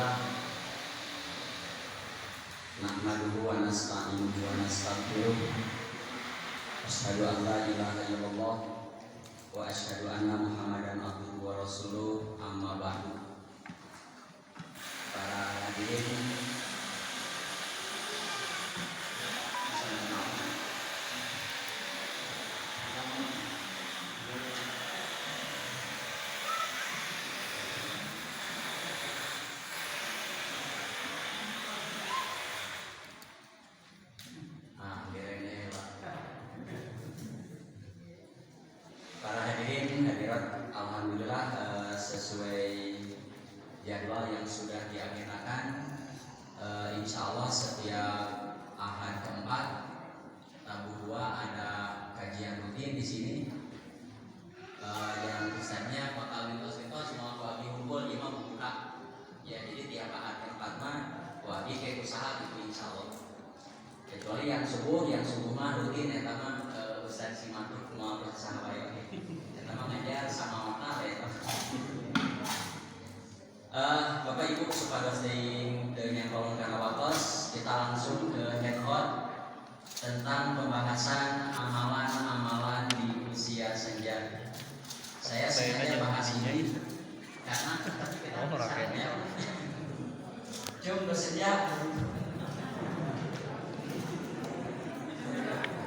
Alhamdulillah nahmaduhu wa nasta'inuhu wa nastaghfiruh. Asyhadu an la ilaha illallah wa asyhadu anna Muhammadan abduhu wa rasuluh. Amma ba'du. Para hadirin hadirat, alhamdulillah sesuai jadwal yang sudah diagendakan, insya Allah setiap Ahad keempat Rabu 2 ada kajian rutin di sini. Yang misalnya bakal mitos-mitos mau wabi humpul imam buka. Ya, jadi tiap Ahad keempat mah wabi kayak usaha gitu insya Allah. Kecuali yang subuh mah rutin ya sama Ustaz Simatur mau bersama ya. Mengajar sama mata ya. Bapak Ibu supados dengan kolom karawatos, kita langsung ke headhot tentang pembahasan amalan-amalan di usia senja. Saya sengaja bahas ini karena kita misalnya cuma senja.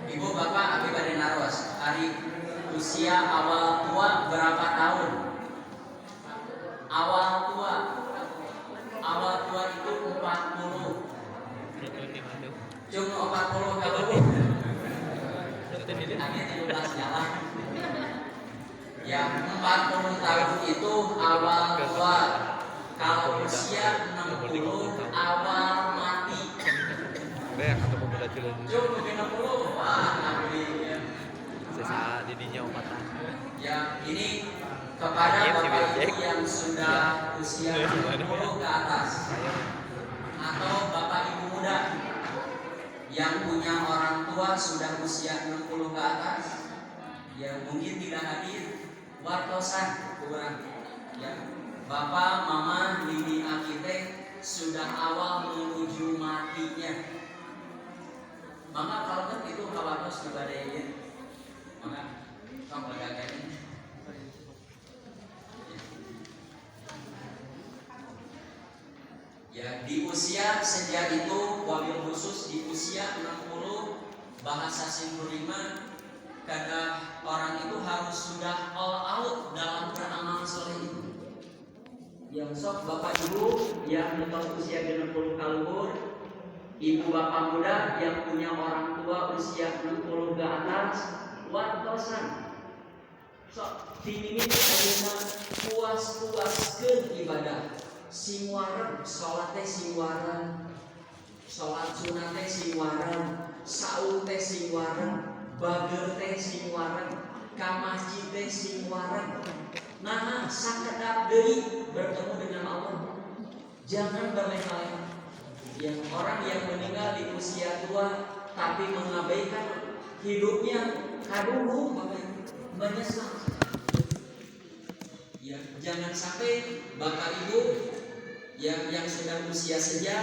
Ibu Bapak abi bade naros hari usia awal tua berapa tahun? Awal tua itu 40. Cuma 40 kalau hanya 13 jalan. Yang 40 tahun itu awal tua. Kalau usia 60 awal mati. Cuma 60 wah nabi saat didinya umatan. Ya, ini kepada Bapak Ibu yang sudah usia 60 ke atas atau Bapak Ibu muda yang punya orang tua sudah usia 60 ke atas yang mungkin tidak hadir wartosan kurang ya. Bapak, Mama, Nini, Akite sudah awal menuju matinya. Maka kalau kan itu kawatos ibadahnya maka kamu gagarin ya. Di usia senja itu wabil khusus di usia 60 bahasa simbolima kadang orang itu harus sudah all out dalam beramal soleh itu. Yang sok Bapak Ibu yang mentok usia 60 kaluhur, ibu bapak muda yang punya orang tua usia 60 ke atas wartosan sok dimimit ayeuna puas-puaskeun ibadah singwaran salat teh singwaran salat sunat teh singwaran saum teh singwaran bager teh singwaran ka masjid teh singwaran nah sakedap deui bertemu dengan Allah. Jangan berleha-leha. Yang orang yang meninggal di usia tua tapi mengabaikan hidupnya kaduhung menyesal. Ya, jangan sampai Bapak Ibu yang sudah usia senja,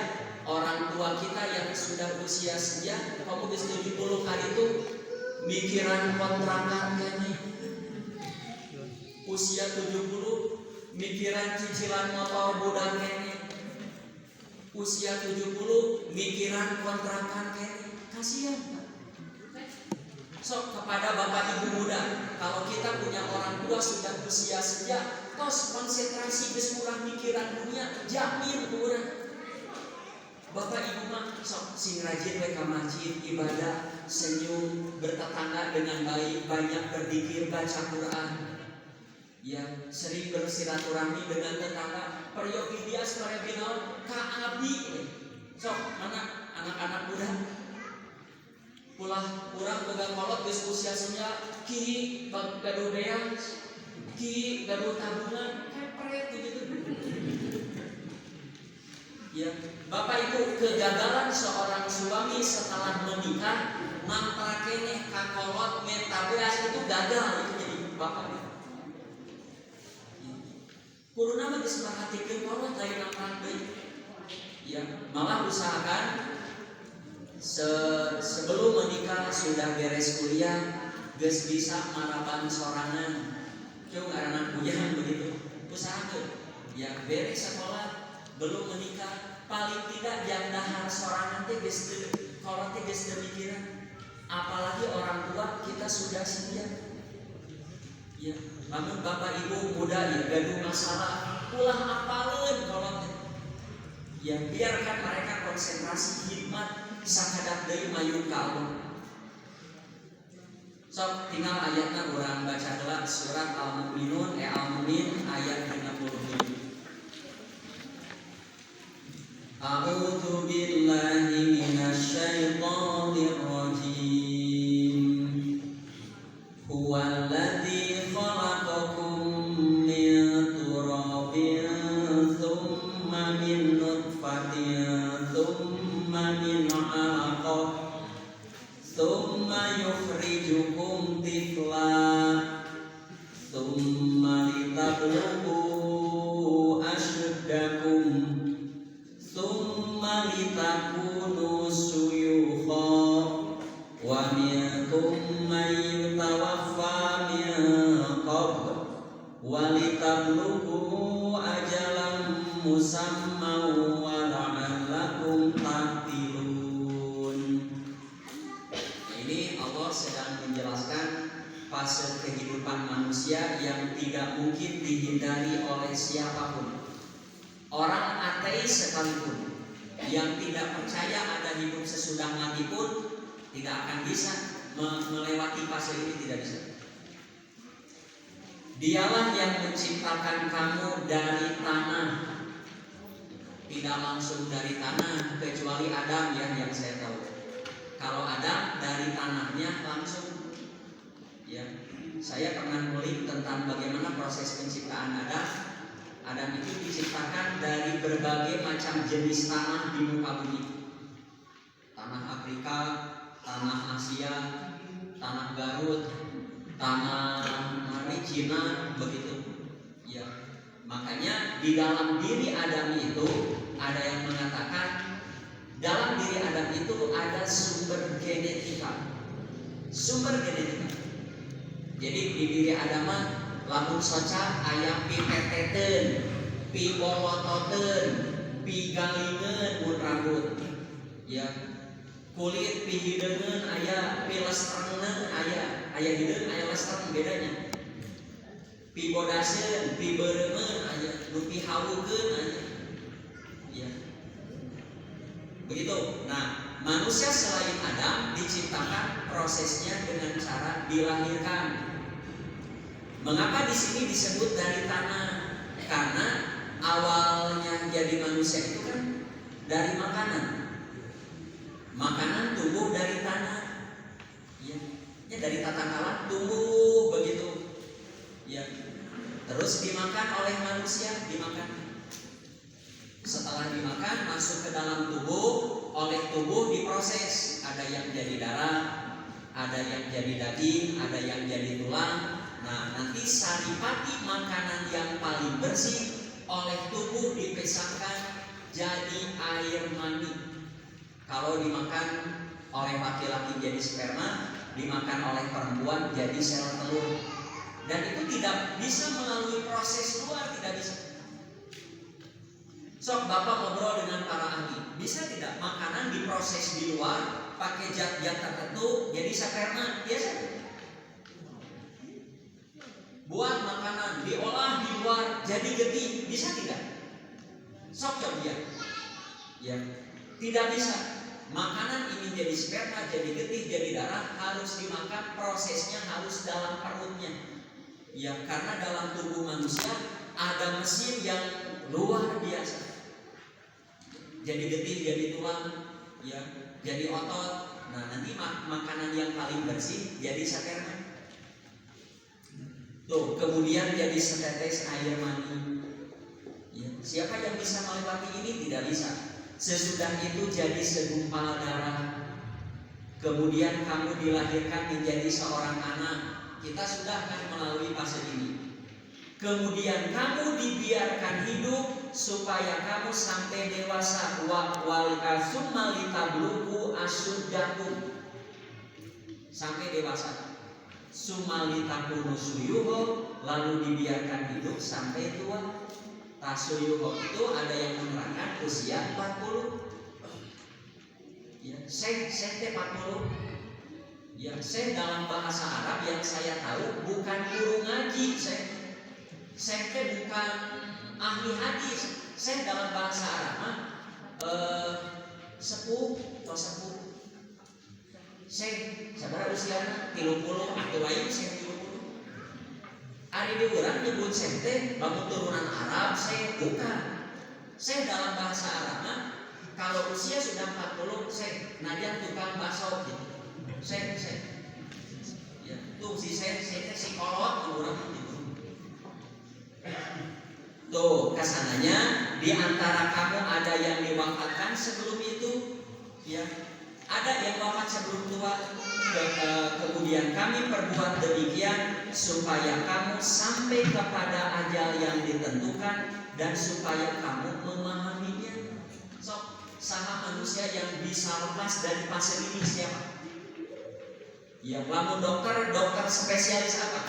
orang tua kita yang sudah usia senja, kamu geus 70 kali itu mikiran kontrakan kene. Usia 70 mikiran cicilan motor budak kene. Usia 70 mikiran kontrakan kene. Kasihan Pak. So kepada Bapak Ibu muda, kalau kita punya orang tua sudah usia senja, tos konsentrasi geus kurang mikiran dunia, jamin kurang. Bapak Ibu mah sok sing rajin we ka masjid ibadah, senyum, bertetangga dengan baik, banyak berzikir, baca Quran. Ya, sering bersilaturahmi dengan tetangga, peryogi dia supaya binaon ka abdi. Sok anak-anak muda pulang boga kolot geus usia senja ki gaduh beang ki gaduh tabungan kepret gitu. Ya, Bapak Ibu, kegagalan seorang suami setelah menikah memprakene kakolot mentabeas itu gagal itu jadi bapak. Kuruna mah geus marhatikeun kolot lain namprak deui. Ya, malah usahakan sebelum menikah sudah beres kuliah, geus bisa maraban sorangan. Cung anak bujang begitu. Usahakan ya beres sekolah, belum menikah, paling tidak jandahar sorangan teh geus kalau teh geus mikiran. Apalagi orang tua kita sudah setia. Ya, namun bapak ibu muda ya gaduh masalah, ulah apaleun kolot. Ya biarkan mereka konsentrasi hikmat sakadak deui mayun ka Allah. Sok tinggal ayatna urang baca heula surat Al-Mu'minun Al-Mu'min ayat 37. A'udzu billahi minasy syaithanir rajim. Huwallazi khalaqakum min turabin tsumma min nutfatin tsumma min 'alaqah tsumma yukhrijukum tiflan tsumma litablughu ashuddakum tsumma litakunu suyukha wa minkum may yutawaffa min qabl wa litablughu ajalan musamman wa la'allakum taqilun. Ini Allah sedang menjelaskan fase kehidupan manusia yang tidak mungkin dihindari oleh siapapun. Orang ateis sekalipun yang tidak percaya ada hidup sesudah mati pun tidak akan bisa melewati fase ini, tidak bisa. Dialah yang menciptakan kamu dari tanah, tidak langsung dari tanah kecuali Adam ya, yang saya tahu. Kalau Adam dari tanahnya langsung. Ya, saya pernah ngulik tentang bagaimana proses penciptaan Adam. Adam itu diciptakan dari berbagai macam jenis tanah di muka bumi. Tanah Afrika, tanah Asia, tanah Garut, tanah Cina, begitu. Ya, makanya di dalam diri Adam itu ada yang mengatakan dalam diri Adam itu ada sumber genetika. Sumber genetika. Jadi di diri Adam lamun soca aya pi peteten, pi bolototen, pi galingeun mun rambut. Ya. Kulit pi hideungeun aya, pi lestrengna aya hideung aya lestreng bedanya. Pi bodaseun, pi beureumeuan aya, nu pi haweukeun aya. Ya. Begitu. Nah, manusia selain Adam diciptakan prosesnya dengan cara dilahirkan. Mengapa di sini disebut dari tanah? Karena awalnya jadi manusia itu kan dari makanan. Makanan tumbuh dari tanah. Ya, ya dari tatkala tumbuh begitu. Ya. Terus dimakan oleh manusia, dimakan. Setelah dimakan masuk ke dalam tubuh, oleh tubuh diproses. Ada yang jadi darah, ada yang jadi daging, ada yang jadi tulang. Nah, nanti saripati makanan yang paling bersih oleh tubuh dipisahkan jadi air mani. Kalau dimakan oleh laki-laki jadi sperma, dimakan oleh perempuan jadi sel telur. Dan itu tidak bisa melalui proses luar, tidak bisa. Sok Bapak ngobrol dengan para ahli, bisa tidak makanan diproses di luar pakai zat-zat tertentu jadi sperma? Biasa. Buat makanan diolah di luar jadi getih, bisa tidak? Sok coba ya. Ya, tidak bisa. Makanan ini jadi sperma, jadi getih, jadi darah harus dimakan, prosesnya harus dalam perutnya. Ya, karena dalam tubuh manusia ada mesin yang luar biasa. Jadi getih, jadi tulang, ya, jadi otot. Nah, nanti makanan yang paling bersih jadi sperma. Tuh, kemudian jadi setetes air mani. Ya, siapa yang bisa melewati ini? Tidak bisa. Sesudah itu jadi segumpal darah. Kemudian kamu dilahirkan menjadi seorang anak. Kita sudah akan melalui fase ini. Kemudian kamu dibiarkan hidup supaya kamu sampai dewasa. Summa litablugu asyuddakum, sampai dewasa. Summa litakunu suyuho, lalu dibiarkan hidup sampai tua. Tasuyuho itu ada yang menerangkan usia 40. Ya, Syekh 40. Ya, Syekh dalam bahasa Arab yang saya tahu bukan guru ngaji, Syekh bukan ahli hadis. Syekh dalam bahasa Arab sepuh atau sepuh. Syekh sabaraha usiana 30 atau lain Syekh 30. Ari di urang nyebut Syekh teh lamun turunan Arab, Syekh bukan. Syekh dalam bahasa Arab kalau usia sudah 40, Syekh najan tukang bakso gitu. Syekh. Ya, tuh si Syekh psikolog urang gitu. Tuh, kesananya di antara kamu ada yang diwafatkan sebelum itu, ya. Ada yang wafat sebelum tua. Kemudian kami perbuat demikian supaya kamu sampai kepada ajal yang ditentukan dan supaya kamu memahaminya. Saha manusia yang bisa lepas dari fase ini siapa? Ya, lamun dokter spesialis apa?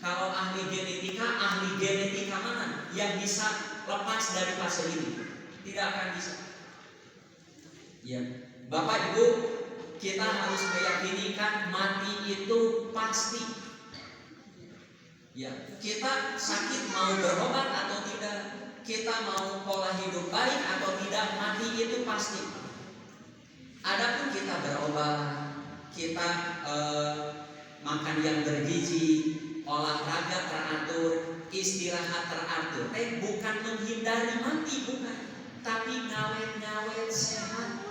Kalau ahli genetika mana yang bisa lepas dari fase ini? Tidak akan bisa. Ya, Bapak Ibu, kita harus meyakinikan mati itu pasti. Ya, kita sakit mau berobat atau tidak, kita mau pola hidup baik atau tidak, mati itu pasti. Adapun kita berobat, kita makan yang bergizi, olahraga teratur, istirahat teratur, bukan menghindari mati, bukan, tapi ngawet-ngawet sehat.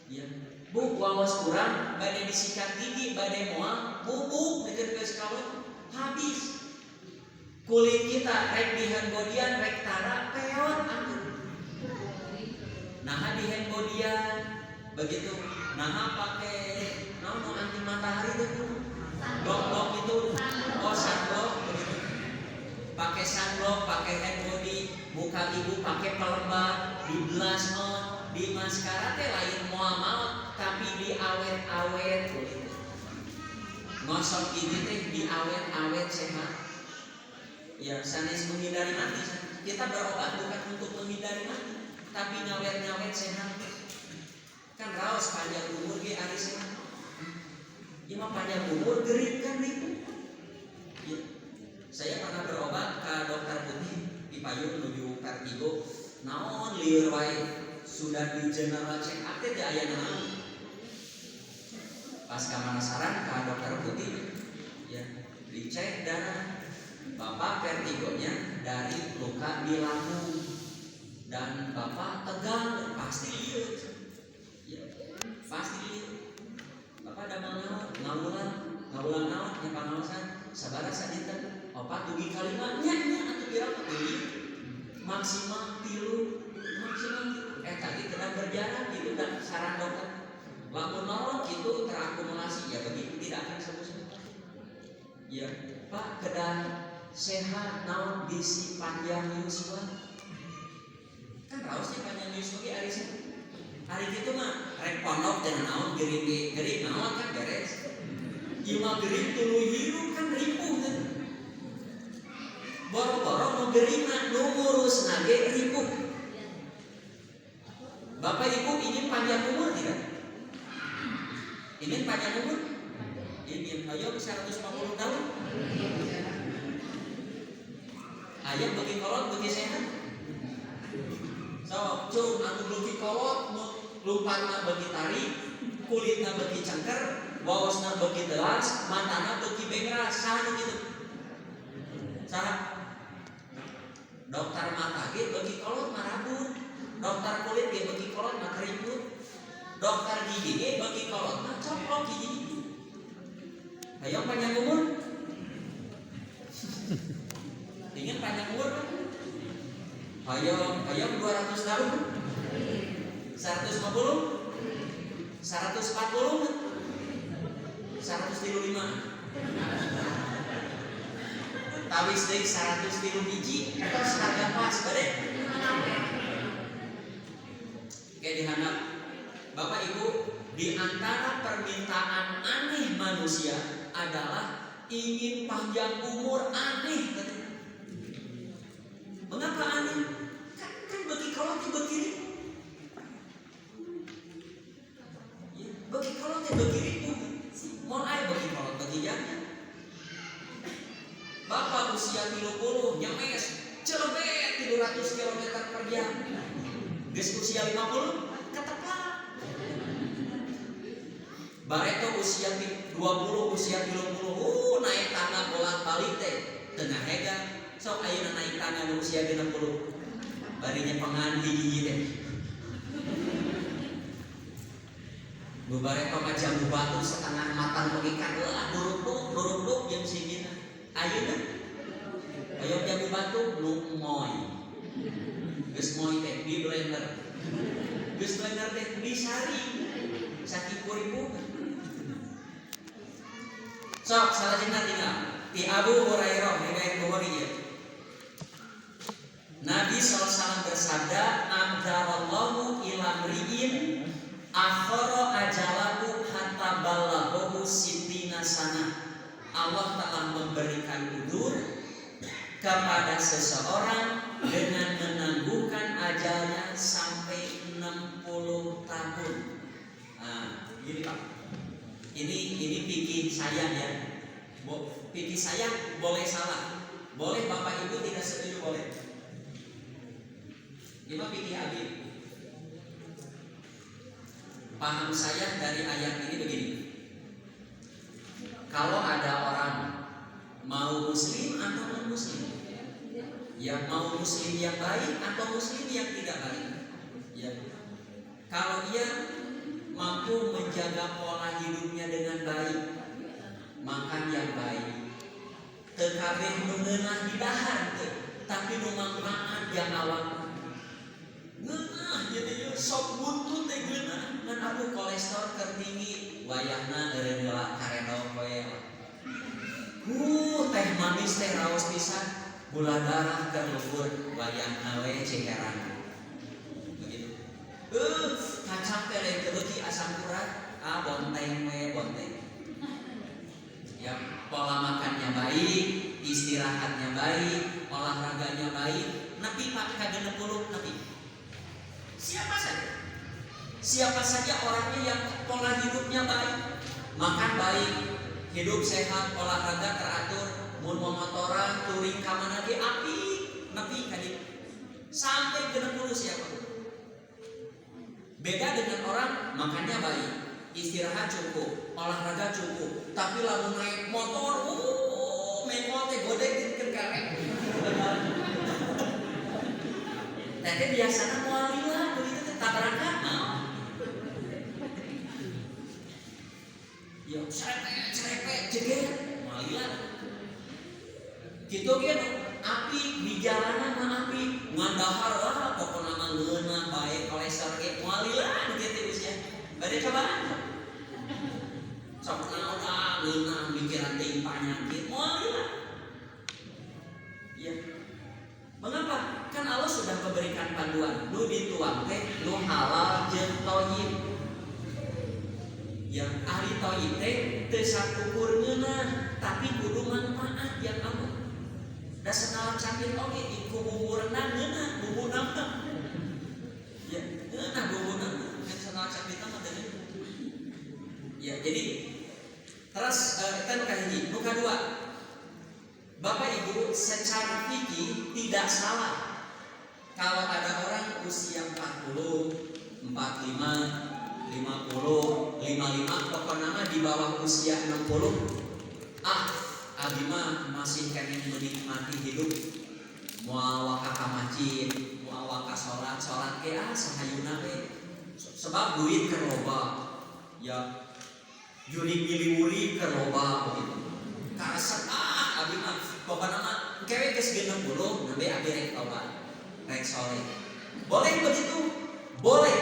Ya, Bu, wawas kurang, badai disikat gigi, badai moal, bubuk deket ke sekolah, habis. Kulit kita rek dihembodian, rek tara, peot anggur. Nah di hembodian begitu, nah pakai anti matahari itu, blok itu, sunblock begitu. Pakai sunblock, pakai hembody, muka ibu pakai pelembab, di blush on, di maskara teh lain moal, tapi di awet-awet kulit. Ngosok gigi teh di awet-awet sehat. Ya, sanes menghindari mati. Kita berobat bukan untuk menghindari mati, tapi ngawet-ngawet sehat. Kan raos panjang umur ge ari sehat. Ieu mah panjang umur geuring kan itu. Ya. Saya pernah berobat ke dokter putih di Payung menuju Vertigo. Naon lieur wae sudah di general check up teh aya naon. Pas kamanasaran ka dokter putih ya, dicek darah. Bapak vertigonya dari luka di lambung dan Bapak tegang, pasti liur. Ya, pasti liur. Bapak ada ngawulan naon yang pangawasan sabaraha sadinten opat dugi kalimat nya atuh pirang teuing maksimal 3 tadi sedang berjalan itu dan saran dokter. Lamun nolok itu terakumulasi ya begitu tidak akan sembuh. Ya, Pak kedah sehat naon bisi panjang yuswa. Kan raosnya panjang yuswa ge ari sehat. Hari kitu mah rek pondok jangan naon gering naon kan beres. Ieu mah gering tuluy hirup kan ripuh teh. Boro-boro nu gering nu ngurusna ge ripuh. Bapak Ibu ingin panjang umur tidak? Ingin panjang umur? Ingin, ayo 150 tahun. Ayo bagi kolot bagi sehat. So, cung anu bagi kolot, lumpatna bagi tarik, kulitna bagi cengker, waosna bagi telas, matana bagi bengras, saha gitu. Saha? Dokter mata ge bagi kolot marabun, dokter kulit ge bagi kolot mah keriput, dokter gigi ge bagi kolot mah coplok gigi. Ayo panjang umur. Ingin panjang umur kan? Ayo 200 tahun. 150? 140? 135? tawis deui 103 biji tos harga pas bade. Oke dihandap. Bapak Ibu, di antara permintaan aneh manusia adalah ingin panjang umur aneh. Mengapa aneh? Kan bagi kalau begini. Ya, bagi kalau begini mau air bagi kalau begini. Bapak usia 30 nyemes celebet 300 km per jam. Geus usia 50 ketepak. Bareto usia 20 usia 30 naik tangga bolak-balik teh tengah hega. Sok ayeuna naik tangga usia 60. Barinya pengan hiji teh. Bareto macam batu setengah matang mengikat duruk-duruk jeung sigina. Ayeuna ayo jago batu nu moy. Geus moy teh di blender. Geus blender teh disari. Sakitu ribu. Sok salajengna tinggal ti Abu Hurairah riwayat Bukhari ya. Nabi SAW bersabda, "Amdarallahu ila mri'in akhara ajalahu hatta balaghahu sittina sanah." Allah telah memberikan udur kepada seseorang dengan menangguhkan ajalnya sampai 60 tahun. Nah, gini Pak. Ini pikir saya ya. Pikir saya boleh salah. Boleh Bapak Ibu tidak setuju boleh. Gimana pikir Habib? Paham saya dari ayat ini begini. Kalau ada orang mau muslim atau non muslim, ya mau muslim yang baik atau muslim yang tidak baik, ya. Kalau ia mampu menjaga pola hidupnya dengan baik, makan yang baik, terkabeh mengenah di dahar, tapi manfaat yang awal. Ngeunah jadi sok buntut teh geunah, ngan aku kolesterol tertinggi, wayahna eureun heula karedok we. Teh manis teh raos pisan, gula darah keur luhur, wayahna we cekeran. Begitu. Kacang teh lain teu asam urat, bonteng we bonteng. Ya, pola makannya baik, istirahatnya baik, olahraganya baik, nepi Pak ka 60 nepi. Siapa saja orangnya yang pola hidupnya baik, makan baik, hidup sehat, olahraga teratur, mun motoran, touring ka mana ge api, nepi ka dieu. Sampai 60 siapa? Beda dengan orang makannya baik, istirahat cukup, olahraga cukup, tapi lamun naik motor, mengkol teh godek dikeun karek. Teh biasana moal lila begitu teh tabrakan naon. Ya cerepet jeger moal lila. Kitu ge api di jalanan mah api ngandahar lah pokona mah ngeunah bae kolesterol ge moal lila begitu usia. Bade cobaan. Sok naon ngeunah mikiran teh penyakit moal lila. Ya. Mengapa? Kan Allah sudah memberikan panduan, lu dituang teh, lu halal jeung thayyib. Yang ahli thayyib teh teu sakukur ngeunah, tapi kudu manfaat yang Allah. Da senal cangkir oge iku bumbu rendang ngeunah, bumbu nambah. Ya, ngeunah bumbu nambah, yang senal cangkir mah teh. Ya, jadi terus kita nu kahiji, nu kadua. Bapak Ibu, secara fikih tidak salah kalau ada orang usia 40, 45, 50, 55, pokoknya mah di bawah usia 60. Abi mah masih pengen menikmati hidup. Moal waka ka masjid, moal waka salat ge sahayuna we. Sebab duit keur loba. Ya, jurig-jurig keur loba begitu. Karesep abi mah pokoknya mah kewe geus 60 nembe abi rek tobat rek soleh. Boleh begitu? Boleh.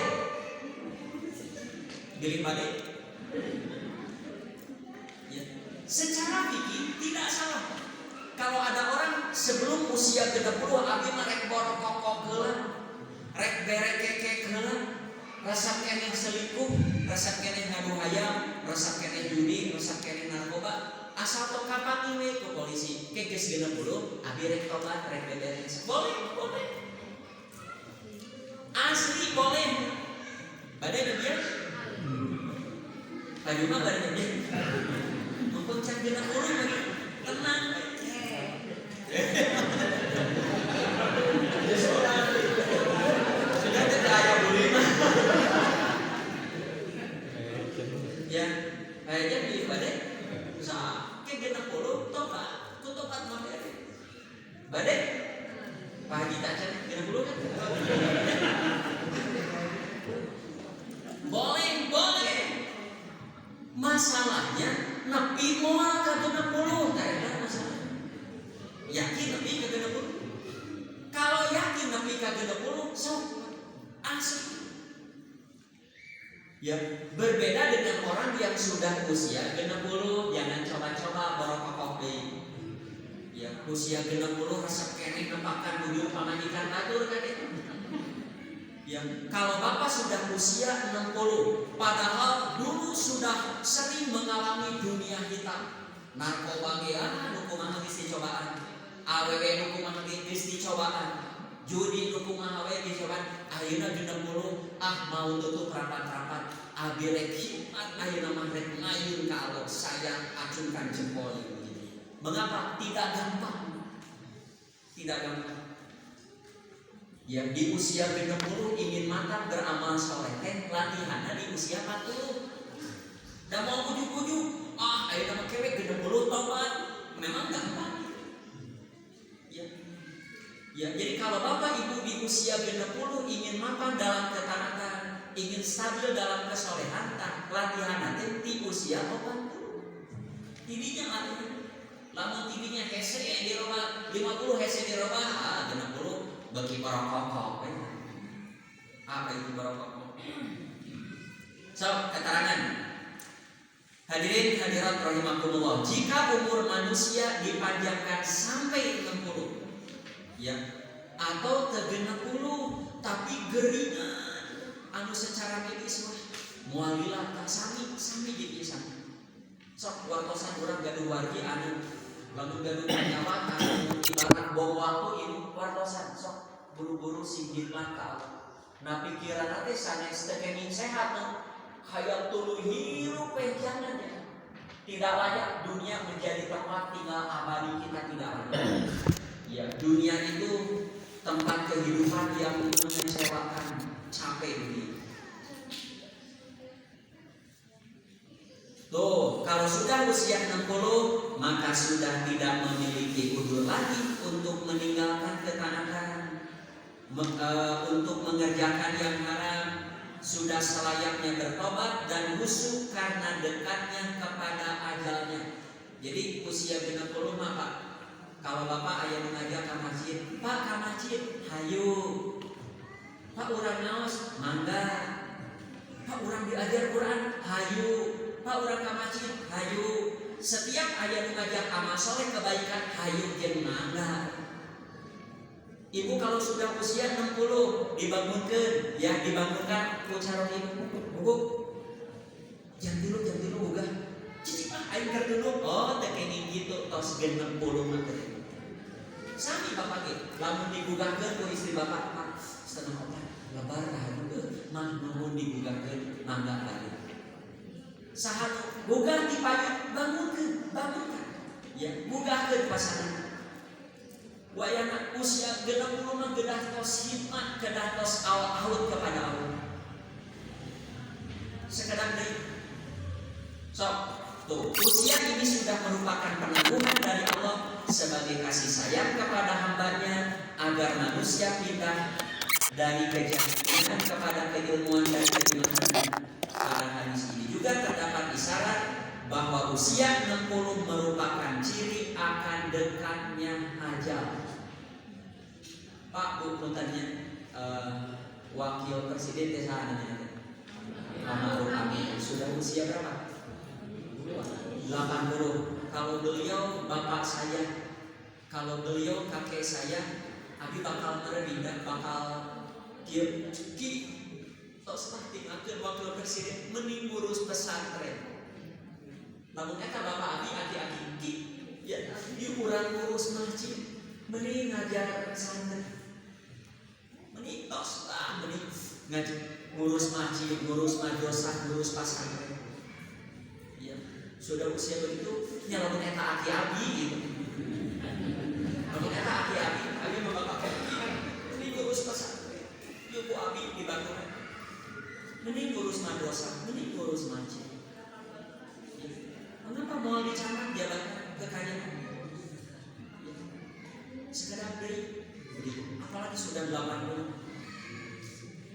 Giling bade. Ya. Secara fikih tidak salah. kalau ada orang sebelum usia 30 abi mah rek borokok heula, rek bere keke heula, resep keneh selingkuh, resep keneh ngadu hayam, resep keneh judi, resep keneh narkoba, asal teu kapangi we ke polisi, ke geus 60 abi rek tobat, rek beberes. Boleh, boleh. Asli boleh. Badai dia? Tadi mah badai dia. Mumpung cak 60 lagi. Tenang. Sudah tidak ayah boleh mah. Ya, kayaknya di badai. Ke 60 tobat, tobat mah badai. Pak Haji Tacan 60 kan? Boleh, boleh. Masalahnya nepi moal ka 60 tah eta masalah. Yakin nepi ka 60? Kalau yakin nepi ka 60, sok asli. Ya, berbeda dengan orang yang sudah usia 60, jangan coba-coba barokok deui. Ya, usia 60 resep keneh nempakan bujur pamajikan atur kan itu. Ya, kalau Bapak sudah usia 60, padahal dulu sudah sering mengalami dunia hitam. Narkoba ge nu kumaha geus dicobaan. Awewe nu kumaha geus dicobaan. Judi nu kumaha we dicobaan. Ayeuna 60 mau tutup rapat-rapat. Abi rek hikmat ayeuna mah rek ngayun ka Allah, saya acungkan jempol ini. Mengapa? Tidak gampang. Tidak gampang. Yang di usia 60 ingin matang beramal soleh, latihannya di usia 40. Dan mau ujuk-ujuk, ayo nama kewek 60 tobat, memang gampang. Ya. Ya, jadi kalau Bapak Ibu di usia 60 ingin matang dalam ketaatan, ingin stabil dalam kesolehan, latihan nanti di usia 40. Tidinya latihan. Lamun tidinya hese di rumah 50 hese di rumah 60 bagi para kokok. Apa itu para kokok? So, keterangan. Hadirin hadirat rahimakumullah, jika umur manusia dipanjangkan sampai 60, ya, atau ke 60 tapi geringan, anu secara medis mah mualilah tak sami jadi sami. Sok wartosan urang gaduh wargi anu lamun gaduh nyawa anu ibarat bom waktu ini wartosan sok buru-buru sing hikmat ka Allah. Nah pikiran teh sanes teu kenging sehat hayang tuluy hirup jangan ya. Tidak layak dunia menjadi tempat tinggal abadi kita, tidak layak. Ya, dunia itu tempat kehidupan yang mengecewakan, capek begitu. Tuh, kalau sudah usia 60, maka sudah tidak memiliki udzur lagi untuk meninggalkan ketaatan, untuk mengerjakan yang haram, sudah selayaknya bertobat dan khusyuk karena dekatnya kepada ajalnya. Jadi usia 60 mah Pak, kalau Bapak aya ngajak ka masjid, Pak ka masjid, hayu. Pak urang naos, mangga. Pak urang diajar Quran, hayu. Pak urang ka masjid, hayu. Setiap aya nu ngajak amal soleh kebaikan, hayu jeung mangga. Ibu kalau sudah usia 60 dibangunkan, ya dibangunkan ku caron ibu. Bu, jam dulu boga. Cicing mah aing keur dulu. Oh, teh kene gitu tos 60 mah teh. Sami Bapak ge, lamun digugahkeun ku istri Bapak, Pak, setengah opat lebar heuh, mah nuhun digugahkeun mangga lagi. Saha gugah dipayun bangunkan. Ya, gugahkeun pasangan. Wayana usia 60 mah gedah tos hikmat, gedah tos awat kepada Allah. Sekedar deui. Sok, tuh, usia ini sudah merupakan penangguhan dari Allah sebagai kasih sayang kepada hambanya agar manusia pindah dari kejahilan kepada keilmuan dan keilmuan. Pada hadis ini juga terdapat isyarat bahwa usia 60 merupakan ciri akan dekatnya ajal. Pak Bu tanya wakil presiden desa namanya Ma'ruf Amin sudah usia berapa? 80. Kalau beliau bapak saya kalau beliau kakek saya, abi bakal meredingan, bakal kieu ki tos pasti ngakeun wakil presiden mending ngurus pesantren. Namun eta bapak abi aki-aki ki ya di urang ngurus masjid, mending ngajar pesantren. Mending tos lah, mending ngajar ngurus masjid, ngurus madrasah, ngurus pesantren. Ya, sudah usia begitu, nyalamun eta aki abi gitu. Namun eta aki abi bapak abi mending ngurus pesantren. Yuk bu abi dibantu. Mending ngurus madrasah, mending ngurus masjid. Kenapa mau dicamat jabatan kekayaan? Sekedar beri begitu. Apalagi sudah 80.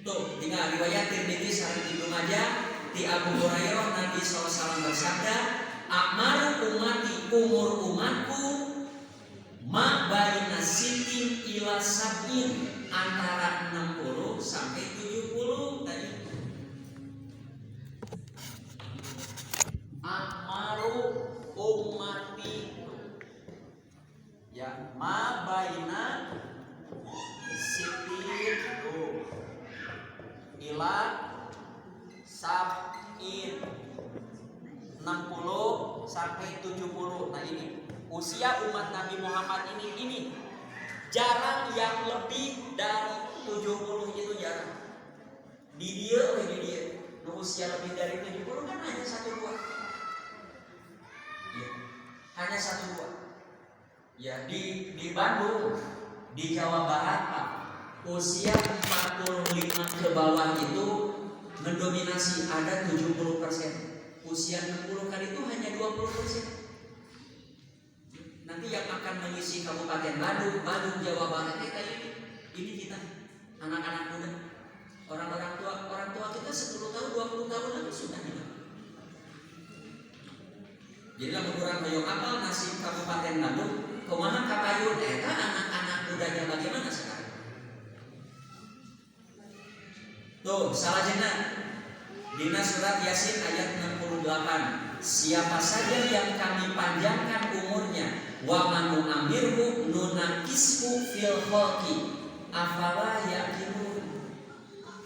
Tuh, tinggal riwayat Tirmidzi sareng Ibnu Majah di Abu Hurairah Nabi SAW bersabda, "Akmaru ummati, umur umatku ma baina sitin ila sab'in, antara 60 sampai 70 tadi. Akmaru ummati ya ma baina sitin ila sab'in, 60 sampai 70. Nah ini usia umat Nabi Muhammad ini jarang yang lebih dari 70, itu jarang. Di dia usia lebih dari 70 kan hanya 1-2. Ya, hanya 1-2. Ya di Bandung, di Jawa Barat, Pak, usia 45 ke bawah itu mendominasi, ada 70%. Usia 60 kali itu hanya 20%. Nanti yang akan mengisi Kabupaten Bandung, Jawa Barat ini kita, anak-anak muda, orang tua kita 10 tahun, 20 tahun lagi sudah hilang. Jadi lamun urang hoyong apal nasib Kabupaten Bandung, kumaha kapayun eta anak-anak mudanya bagaimana sekarang? Tuh, salahnya dina surat Yasin ayat 68. Siapa saja yang kami panjangkan umurnya, wa man nu'ammirhu nunakishu fil khalqi afala yaqilun.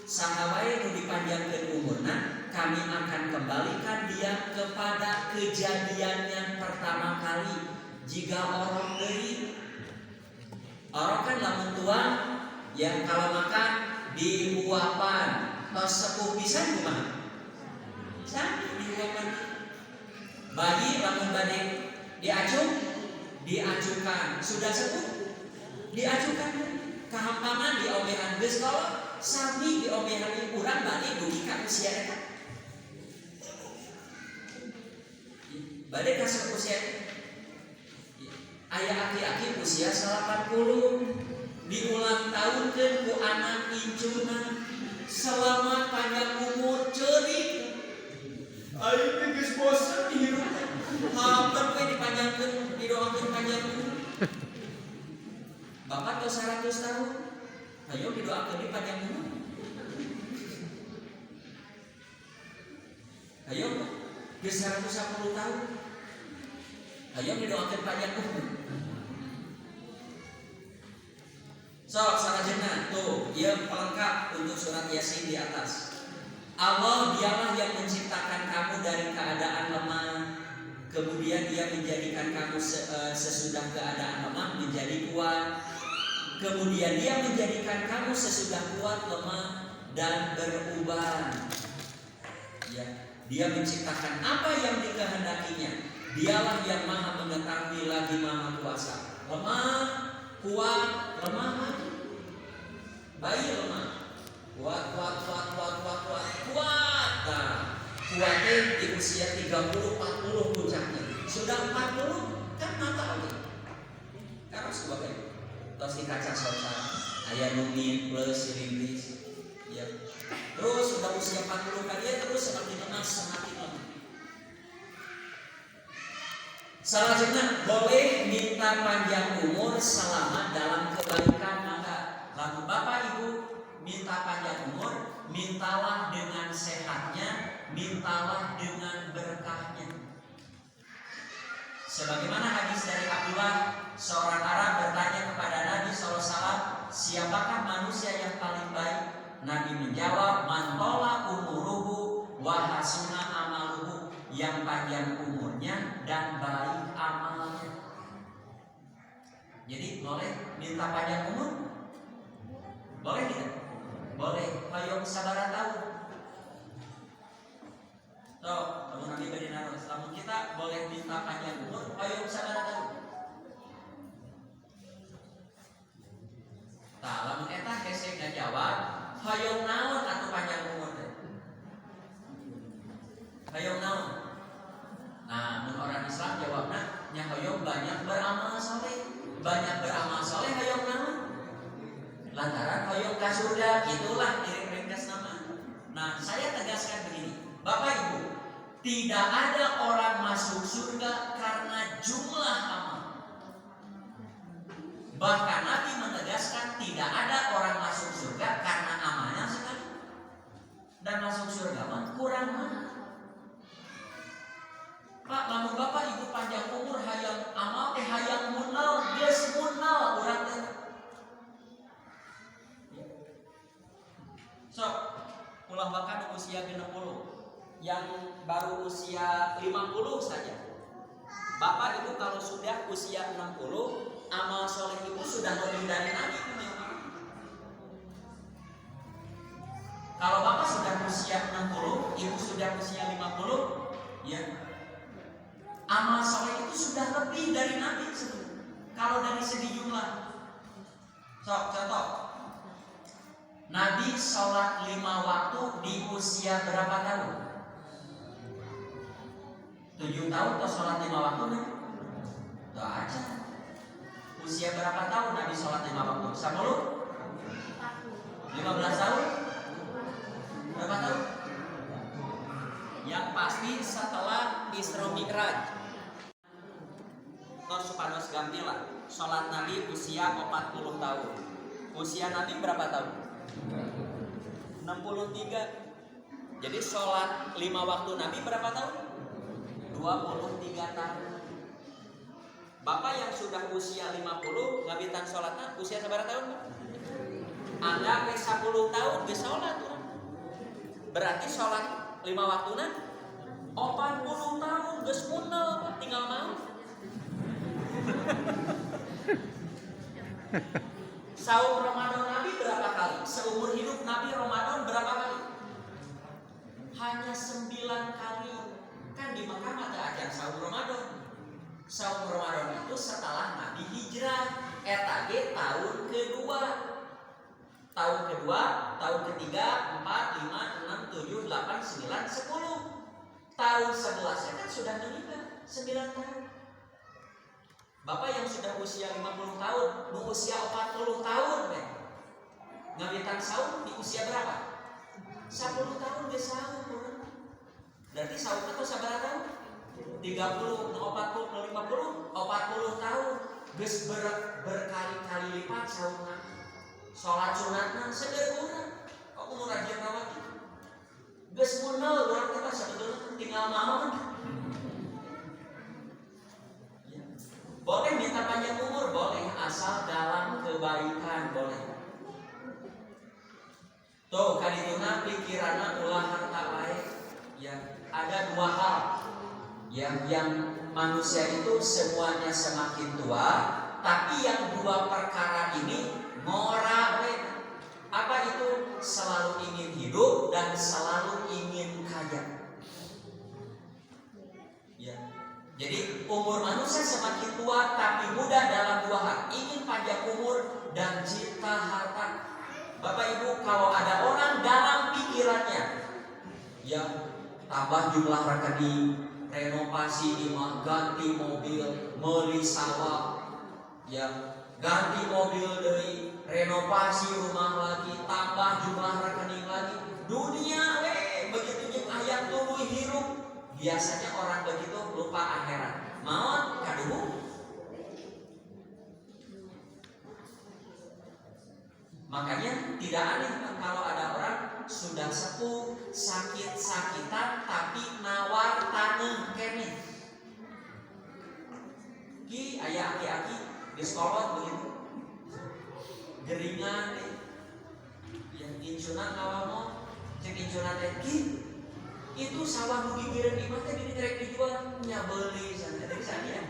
Saha wae nu dipanjangkeun umurna, kami akan kembalikan dia kepada kejadian yang pertama kali. Jika orang deui, orang kan lamun tua, yang kalau makan diuapan, tos sepuh pisan kumaha? Sampai diuapan. Bayi lamun bade diacukan, sudah sepuh diacukan, kahampangan diomehan geus kalau sami diomehan urang bade dugi ka usia eta. Bade ka usia aya aki-aki usia 80 diulang tahunkeun ku anak incuna, selamat panjang umur ceurik. Aing teh geus bosen hirup. Hampir we dipanjangkeun, didoakeun panjang umur. Bapak tos 100 tahun, ayo didoakeun di panjang umur. Ayo geus 110 tahun. Ayo didoakeun panjang umur. Sok salajengna tuh, ieu pelengkap untuk surat Yasin di atas. Allah dialah yang menciptakan kamu dari keadaan lemah, kemudian dia menjadikan kamu sesudah keadaan lemah menjadi kuat, kemudian dia menjadikan kamu sesudah kuat lemah dan berubah. Ya, dia menciptakan apa yang dikehendakinya. Dialah yang maha mengetahui lagi maha kuasa. Lemah, kuat, lemah lagi. Bayi lemah, kuat. Nah, kuatnya di usia 30-40 puncaknya. Sudah 40 kan mata lagi. Karena sebagai tos di kaca sosa, ayah numi plus rintis. Ya. Terus sudah usia 40 kali ya, terus semakin lemah. Selanjutnya boleh minta panjang umur selama dalam kebaikan. Maka lalu Bapak Ibu minta panjang umur, mintalah dengan sehatnya, mintalah dengan berkahnya. Sebagaimana hadis dari Abdullah, seorang Arab siapakah manusia yang paling baik? Nabi menjawab, man tola umuruhu wa hasuna amaluhu, yang panjang umurnya dan baik amalnya. Jadi boleh minta panjang umur? Boleh tidak? Boleh. Hayong sabara tahu. Toh, kamu Nabi beri naruh. Namun kita boleh minta panjang umur. Hayong sabara tahu. Nah, lamun eta hese ngajawab, hayong naon atuh panjang umur teh? Hayong naon? Nah, mun orang Islam jawabna nya hayong banyak beramal saleh. Banyak beramal saleh hayong naon? Lantaran hayong ka surga, itulah ringkas nama. Nah, saya tegaskan begini, Bapak Ibu, tidak ada orang masuk surga karena jumlah amal. Bahkan Nabi menegaskan tidak ada orang masuk surga karena amalnya sekali. Dan masuk surga mah kurang mana? Pak, lamun Bapak Ibu panjang umur hayang amal teh hayang munal, geus munal urang teh. So, ulah bahkan usia 60, yang baru usia 50 saja. Bapak Ibu kalau sudah usia 60, amal soleh itu sudah lebih dari Nabi. Kalau Bapak sudah usia 60, Ibu sudah usia 50, ya, amal soleh itu sudah lebih dari Nabi. Kalau dari segi jumlah, contoh, Nabi sholat 5 waktu di usia berapa tahun? 7 tahun atau sholat 5 waktu nih? Tuh aja. Usia berapa tahun Nabi sholat 5 waktu? 10? 15 tahun? Berapa tahun? Yang pasti setelah Isra Mi'raj. Tos supados gampilah. Sholat Nabi usia 40 tahun. Usia Nabi berapa tahun? 63. Jadi sholat 5 waktu Nabi berapa tahun? 23 tahun. Bapak yang sudah usia 50 ngabitan sholatnya usia seberapa tahun? Anda ke 10 tahun ke sholat. Berarti sholat 5 waktunya 40 tahun geus munel, tinggal mau. Saum Ramadan Nabi berapa kali? Seumur hidup Nabi Ramadan berapa kali? Hanya 9 kali. Kan di Mekah ada ajar saum Ramadan. Saum Ramadan itu setelah Nabi hijrah. Eta ge tahun kedua. Tahun kedua, tahun ketiga, 4, 5, 6, 7, 8, 9, 10. Tahun 11 kan sudah menikah 9 tahun. Bapak yang sudah usia 50 tahun, usia 40 tahun, ngabitan saum di usia berapa? 10 tahun dia saum. Berarti saum itu seberapa tahun? 30, 40, 50, 40 tahun. Geus berkali-kali lipat saumna. Sholat sunatna sederhana. Kok umur rajin rawat? Geus munel urang teh sebetulnya tinggal mamon. Boleh minta panjang umur, boleh, asal dalam kebaikan, boleh. Tuh, kadituna pikiranna ulah harta wae. Ya, ada 2 hal. Yang manusia itu semuanya semakin tua, tapi yang 2 perkara ini ngora we. Apa itu? Selalu ingin hidup dan selalu ingin kaya. Ya. Jadi umur manusia semakin tua tapi muda dalam 2 hal, ingin panjang umur dan cinta harta. Bapak Ibu, kalau ada orang dalam pikirannya yang tambah jumlah rekening, renovasi imah, ganti mobil, meuli sawah, yang ganti mobil dari renovasi rumah lagi, tambah jumlah rekening lagi, dunia begitu jeung ayat tuluy hirup. Biasanya orang begitu lupa akhirat. Maut kaduhung. Makanya tidak aneh kalau ada orang sudah sepuh, sakit-sakitan tapi nawar taneuh keneh. Ki aya aki-aki geus kolot begitu. geringan yang incuna kawamo cek incuna teh itu sawah nu gigireun di mah teh dini rek dijual nya beuli sana dari sana.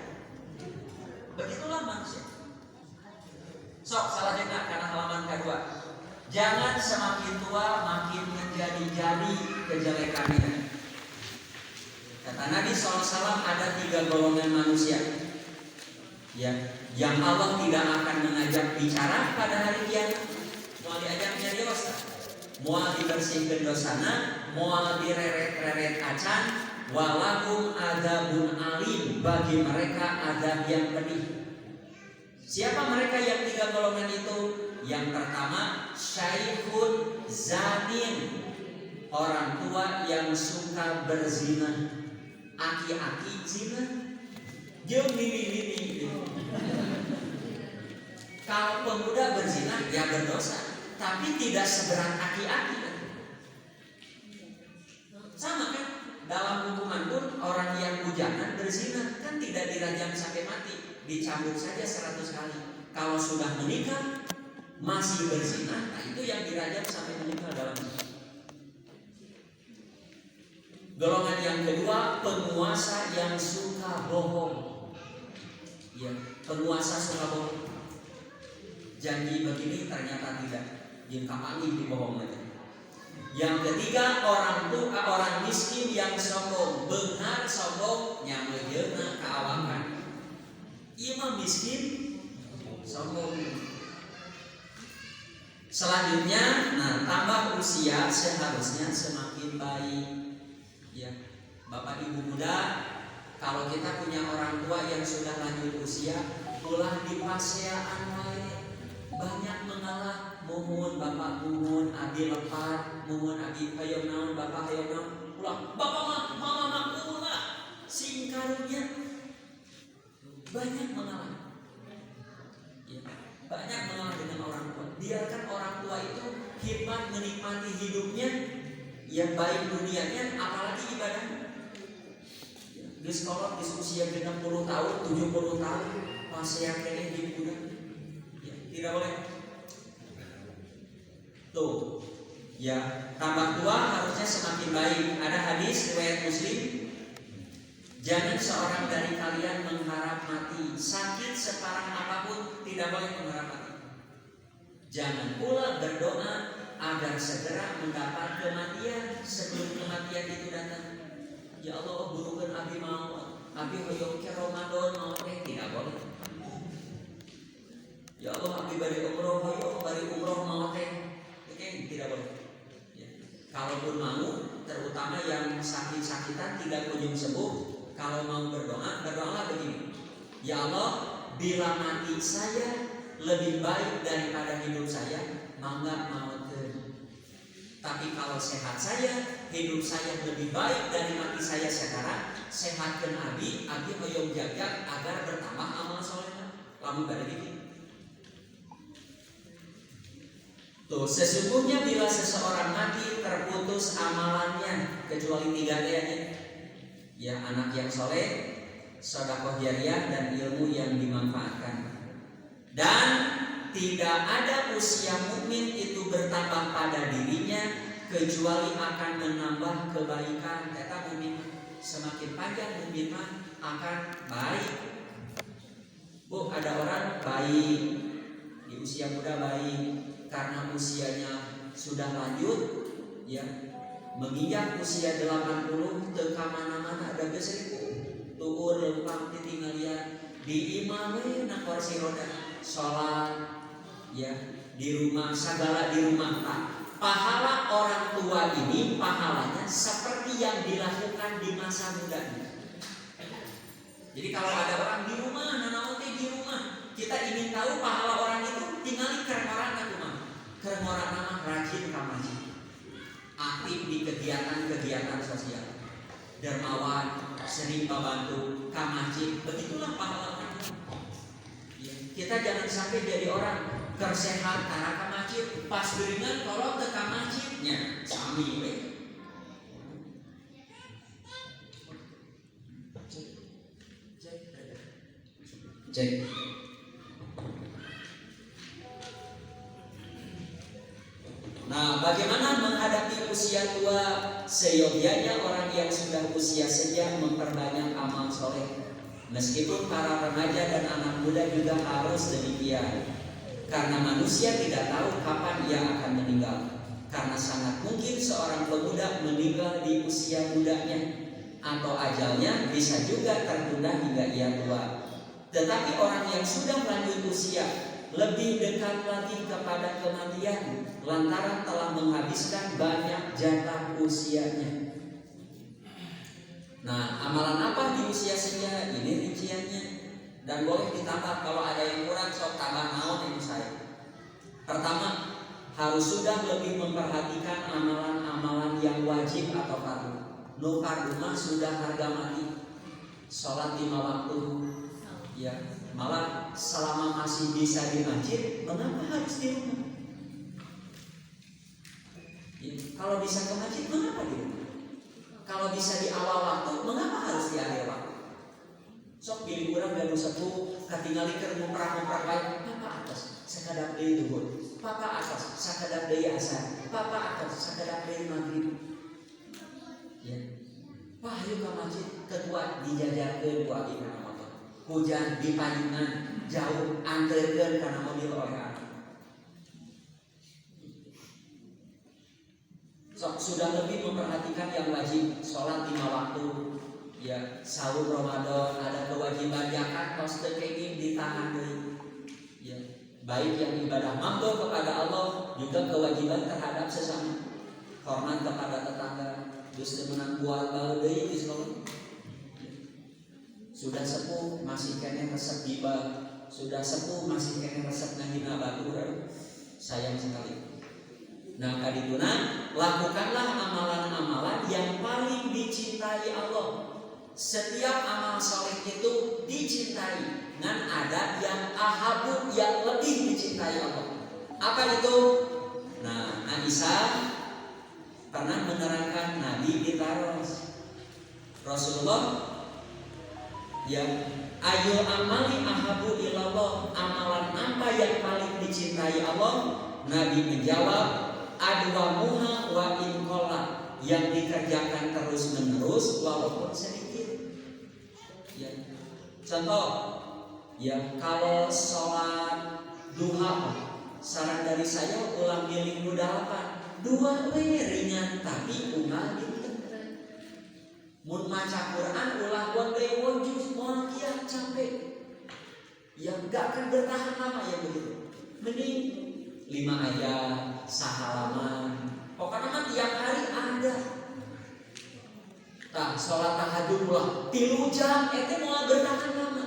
Begitulah manusia. Sok selanjutnya karena halaman kedua. Jangan semakin tua makin menjadi-jadi kejelekannya. Kata Nabi SAW ada 3 golongan manusia ya, yang Allah tidak akan mengajak bicara pada hari kiamat. Mau diajak nyari dosa, mau dibersihkan dosana, mau direret-reret acan, walahum adzabun alim, bagi mereka adab yang pedih. Siapa mereka yang 3 golongan itu? Yang pertama, syaikhun zanin, orang tua yang suka berzina. Aki-aki zina, jeung nini. Kalau pemuda berzina ya berdosa, tapi tidak seberat aki-aki. Sama kan? Dalam hukuman pun orang yang bujangan berzina kan tidak dirajam sampai mati, dicambuk saja 100 kali. Kalau sudah menikah masih berzina, nah itu yang dirajam sampai meninggal dalam Islam. Golongan yang kedua, penguasa yang suka bohong. Ya, penguasa suka bohong. Janji begini ternyata tidak, yang kapangi dibohong aja. Yang ketiga, orang miskin yang sombong, benar sombong nyamejeuna kaawakan. Ieu mah miskin sombong. Selanjutnya, tambah usia seharusnya semakin baik. Ya, Bapak Ibu muda, kalau kita punya orang tua yang sudah lanjut usia, ulah dipaseaan wae. Banyak mengalah, muhun Bapak muhun, abi lepar, muhun abi hayang naon, Bapak hayang naon. Ulah, Bapak mah, mama mah ulah. Sing karunya banyak mengalah. Ya, banyak mengalah dengan orang tua. Biarkan orang tua itu hikmat menikmati hidupnya yang baik dunianya, apalagi ibadahnya. Geus kolot geus usia 60 tahun, 70 tahun, masih yakin di budak. Ya, tidak boleh. Tuh. Ya, tambah tua harusnya semakin baik. Ada hadis riwayat Muslim. Jangan seorang dari kalian mengharap mati, sakit separah apapun tidak boleh mengharap mati. Jangan pula berdoa agar segera mendapat kematian sebelum kematian itu datang. Ya Allah, burukan abi mau, abi hoyong ke Ramadan mau tidak boleh. Ya Allah, abi bari umroh hoyong bari umroh mau tidak boleh. Ya. Kalaupun mau, terutama yang sakit-sakitan tidak kunjung sembuh, kalau mau berdoa, berdoalah begini. Ya Allah, bila mati saya lebih baik daripada hidup saya, mangga mau. Tapi kalau sehat saya, hidup saya lebih baik dari mati saya sekarang. Sehatkan abi hoyong jaga agar bertambah amal soleh. Lamun pada gitu. Tuh, sesungguhnya bila seseorang mati terputus amalannya kecuali 3 aja. Ya, anak yang soleh, sedekah jariah, dan ilmu yang dimanfaatkan. Dan tidak ada usia mukmin itu bertambah pada dirinya kecuali akan menambah kebaikan. Kata mukmin, semakin panjang mukmin mah akan baik. Bu, ada orang baik di usia muda baik karena usianya sudah lanjut, ya, menginjak usia 80 teu ka mana-mana ada geus tuur lempang ditingalian di imam na kursi roda salat. Ya, di rumah, segala di rumah. Pahala orang tua ini pahalanya seperti yang dilakukan di masa mudanya. Jadi kalau ada orang di rumah, nanaote di rumah, kita ingin tahu pahala orang itu, tinggali kermoran ke rumah. Kermoran nama rajin kamaji, aktif di kegiatan-kegiatan sosial, dermawan, sering membantu kamaji. Begitulah pahala orang. Ya, kita jangan sampai jadi orang kersehat karena ke masjid, pas beringan kalau ke masjidnya sami we. Cek. usia tua, seyogianya orang yang sudah usia senja memperbanyak amal soleh. Meskipun para remaja dan anak muda juga harus demikian. Karena manusia tidak tahu kapan ia akan meninggal. Karena sangat mungkin seorang pemuda meninggal di usia mudanya, atau ajalnya bisa juga tertunda hingga ia tua. Tetapi orang yang sudah lanjut usia lebih dekat lagi kepada kematian lantaran telah menghabiskan banyak jatah usianya. Nah, amalan apa di usia senja? Ini rinciannya. Dan boleh ditambah kalau ada yang kurang, sok tambah naon itu saya. Pertama, harus sudah lebih memperhatikan amalan-amalan yang wajib atau fardu. Nu fardu mah sudah harga mati. Sholat 5 waktu. Ya, malah selama masih bisa di masjid, mengapa harus di rumah? Ya, kalau bisa ke masjid, mengapa di rumah? Kalau bisa di awal waktu, mengapa harus di akhir waktu? Sok pilih kurang dan sepuh, katingali keur ngumprak-ngumprak bae, papa atas sakadap deui duhur, papa atas sakadap deui asar, papa atas sakadap deui maghrib. Ya. Wah, yuk ke masjid, ketua dijajarkeun ku abdi kana motor. Hujan di payungan, jauh antrekeun kana mobil oleh aku. Sok sudah lebih memperhatikan yang wajib, sholat 5 waktu. Ya, sahur Ramadan, ada kewajiban zakat, tos teu kenging ditahan deui. Ya, baik yang ibadah mampu kepada Allah, juga kewajiban terhadap sesama. Hormat kepada tetangga, geus teu meunang bual bae deui geus ngomong. Sudah sepuh masih kene resep gibah, sudah sepuh masih kene resep ngahina batur. Sayang sekali. Nah, kadituna lakukanlah amalan-amalan yang paling dicintai Allah. Setiap amal soleh itu dicintai, dan ada yang ahabu, yang lebih dicintai Allah. Apa itu? Nah, Aisyah pernah menerangkan Nabi ditaros. Rasulullah yang ayu amali ahabu ilallah, amalan apa yang paling dicintai Allah? Nabi menjawab, adwamuha wa in qalla, yang dikerjakan terus menerus walaupun sedikit. Ya. Contoh, ya kalau sholat duha, saran dari saya ulang di minggu 8, 2 ringan tapi unggal dinten. Mun maca Quran ulah wae wujud moal kieu capek. Ya enggak akan bertahan lama ya begitu. Mending 5 ayat, sahalaman. Pokoknya mah tiap hari ada. Nah, sholat tahajud ulah 3 jam, itu mau bertahan lama.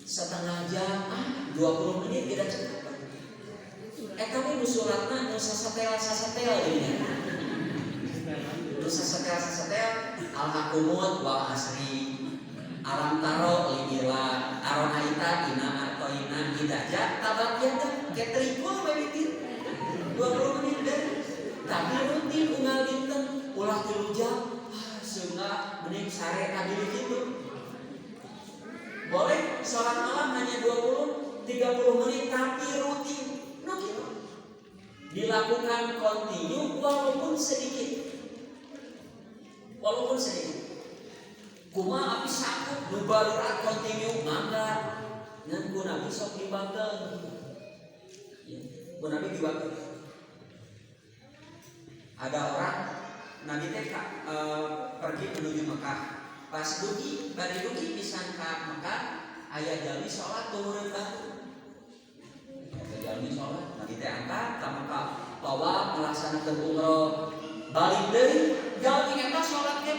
Setengah jam, 20 menit tidak cukup. Tapi nu sholatna nu sasetel ini. Nu sasetel al-hakumut wal asri. Alam taro lillah, aronaita ina atau ina hidayah tabakyat ketrikul begitu. 20 menit deh. Tapi rutin unggal dinten ulah 3 jam, seunggah mending sare tadi gitu. Boleh sholat malam hanya 20-30 menit tapi rutin. Nah gitu. Dilakukan kontinu walaupun sedikit. Walaupun sedikit. Kuma api sakit nubarurat kontinu mangga. Ngan ku nabi sok dibangkel. Ya, ku nabi dibangkel. Ada orang Nabi teh pergi menuju Mekah. Pas dugi, bari dugi pisan ka Mekah, aya jalmi salat turun batu. Aya jalmi salat, Nabi teh angkat ka Mekah, tawaf melaksanakeun umroh. Balik deui, jalmi eta salat ge